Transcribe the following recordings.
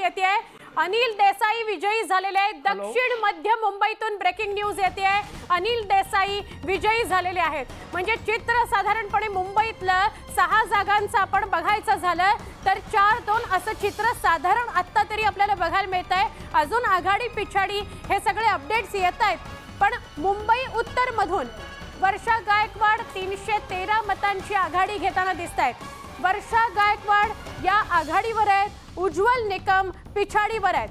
येते अनिल देसाई विजयी झालेले आहेत। दक्षिण मध्य मुंबईतून ब्रेकिंग न्यूज येते अनिल देसाई विजयी झालेले आहेत। म्हणजे चित्र साधारणपणे मुंबईतलं 6 जागांचं आपण बघायचं झालं तर 4-2 असं चित्र साधारण आता तरी आपल्याला बघायला मिळतंय। अजून आघाडी पिछाडी हे सगळे अपडेट्स येत आहेत, पण मुंबई उत्तर मधून वर्षा गायकवाड 313 मतांची आघाडी घेताना दिसतायत। वर्षा गायकवाड या आघाडीवर आहेत, उज्ज्वल निकम पिछाडीवर आहेत।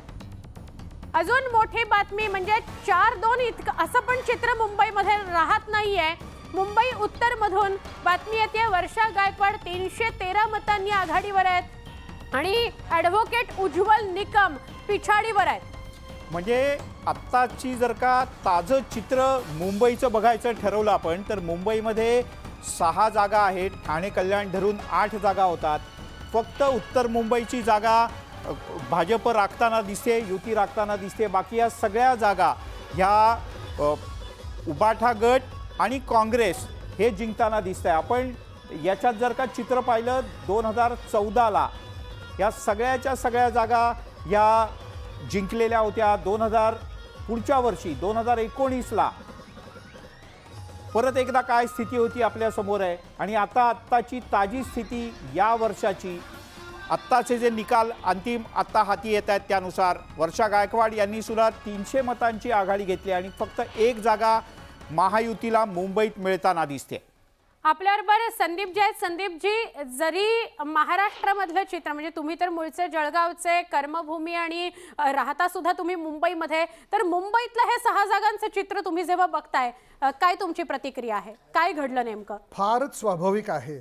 अजून मोठी बातमी म्हणजे 4-2 इतकं असं पण चित्र मुंबईमध्ये राहत नाहीये। मुंबई उत्तर मधून बातमी येते वर्षा गायकवाड 313 मतांनी आघाडीवर आहेत आणि ॲडव्होकेट उज्ज्वल निकम पिछाडीवर आहेत। म्हणजे आत्ताची जर का ताजं चित्र मुंबईचं बघायचं ठरवलं आपण तर मुंबईमध्ये 6 जागा आहेत। ठाणे कल्याण धरून 8 जागा होतात। फक्त उत्तर मुंबईची जागा भाजप राखताना दिसते, युती राखताना दिसते। बाकी या सगळ्या जागा ह्या उबाठा गट आणि काँग्रेस हे जिंकताना दिसतंय। आपण याच्यात जर का चित्र पाहिलं 2014ला या सगळ्याच्या सगळ्या जागा या जिंकलेल्या होत्या। पुढच्या वर्षी 2019ला परत एकदा काय स्थिती होती आपल्या समोर आहे। आणि आत्ताची ताजी स्थिती या वर्षाची आत्ताचे जे निकाल अंतिम आत्ता हाती येत आहेत त्यानुसार वर्षा गायकवाड यांनी सुद्धा 300 मतांची आघाडी घेतली आणि फक्त 1 जागा महायुतीला मुंबईत मिळताना दिसते। आपल्याबरोबर संदीपजी आहेत। संदीपजी, जरी महाराष्ट्रामधलं चित्र म्हणजे तुम्ही तर मूळचे जळगावचे, कर्मभूमी आणि राहता सुद्धा तुम्ही मुंबईमध्ये, तर मुंबईतलं हे 6 जागांचं चित्र तुम्ही जेव्हा बघताय काय तुमची प्रतिक्रिया आहे? काय घडलं नेमकं? फारच स्वाभाविक आहे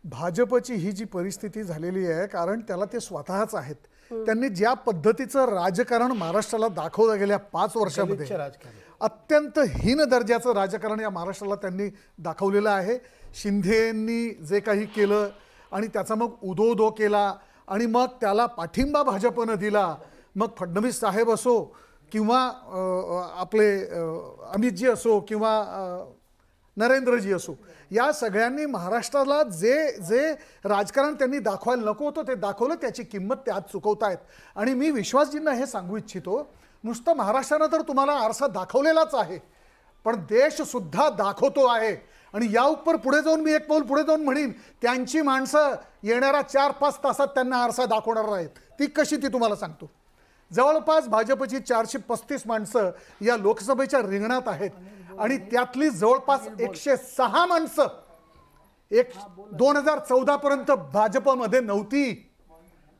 भाजपची ही जी परिस्थिती झालेली आहे, कारण त्याला ते स्वतःच आहेत। त्यांनी ज्या पद्धतीचं राजकारण महाराष्ट्राला दाखवलं गेल्या 5 वर्षामध्ये अत्यंत हीन दर्जाचं राजकारण या महाराष्ट्राला त्यांनी दाखवलेलं आहे। शिंदेंनी जे काही केलं आणि त्याचा मग उदोदो केला आणि मग त्याला पाठिंबा भाजपनं दिला। मग फडणवीस साहेब असो किंवा आपले अमितजी असो किंवा नरेंद्रजी असो, या सगळ्यांनी महाराष्ट्राला जे जे राजकारण त्यांनी दाखवायला नको होतं ते दाखवलं। त्याची किंमत ते आज चुकवतायत। आणि मी विश्वासजींना हे सांगू इच्छितो, नुसतं महाराष्ट्रानं तर तुम्हाला आरसा दाखवलेलाच आहे, पण देश सुद्धा दाखवतो आहे। आणि या उपर पुढे जाऊन मी एक पाऊल पुढे जाऊन म्हणीन, त्यांची माणसं येणाऱ्या 4-5 तासात त्यांना आरसा दाखवणार आहेत। ती कशी ती तुम्हाला सांगतो। जवळपास भाजपची 435 माणसं या लोकसभेच्या रिंगणात आहेत आणि त्यातली जवळपास 106 माणसं 2014 पर्यंत भाजपमध्ये नव्हती।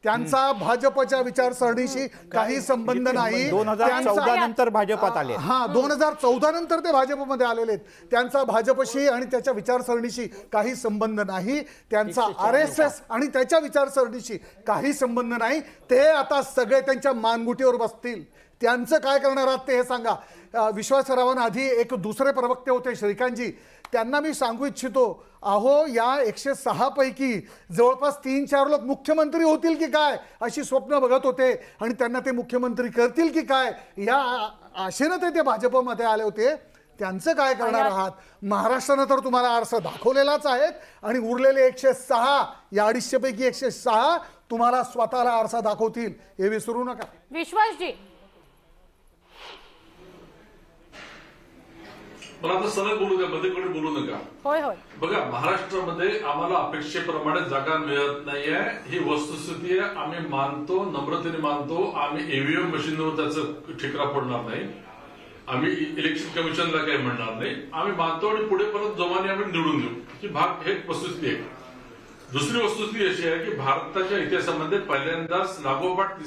त्यांचा भाजपच्या विचारसरणीशी काही संबंध नाही। 2014 नंतर भाजपात आले। हां, 2014 नंतर ते भाजपमध्ये आलेले आहेत। त्यांचा भाजपशी आणि त्याच्या विचारसरणीशी काही संबंध नाही। त्यांचा RSS आणि त्याच्या विचारसरणीशी काही संबंध नाही। ते आता सगळे त्यांच्या मानगुटीवर बसतील। त्यांचं काय करणार आहात ते हे सांगा। विश्वासरावांना आधी एक दुसरे प्रवक्ते होते श्रीकांतजी, त्यांना मी सांगू इच्छितो, अहो या 106 पैकी जवळपास 3-4 लोक मुख्यमंत्री होतील की काय अशी स्वप्न बघत होते आणि त्यांना ते मुख्यमंत्री करतील की काय या आशेने ते भाजपमध्ये आले होते। त्यांचं काय करणार आहात? महाराष्ट्रानं तर तुम्हाला आरसा दाखवलेलाच आहे आणि उरलेले 106 या 250 पैकी 106 तुम्हाला स्वतःला आरसा दाखवतील, हे विसरू नका। विश्वासजी, पण आता सरळ बोलू द्या, मध्ये कडे बोलू नका। होय होय, बघा, महाराष्ट्रामध्ये आम्हाला अपेक्षेप्रमाणे जागा मिळत नाहीये ही वस्तुस्थिती आहे। आम्ही मानतो, नम्रतेने मानतो। आम्ही EVM मशीनवर त्याचं ठिकरा पडणार नाही। आम्ही इलेक्शन कमिशनला काही म्हणणार नाही। आम्ही मानतो आणि पुढे परत जोमाने आम्ही निवडून देऊ ही भाग हे वस्तुस्थिती आहे। दुसरी वस्तुस्थिती अशी आहे की भारताच्या इतिहासामध्ये पहिल्यांदाच लागोपाठ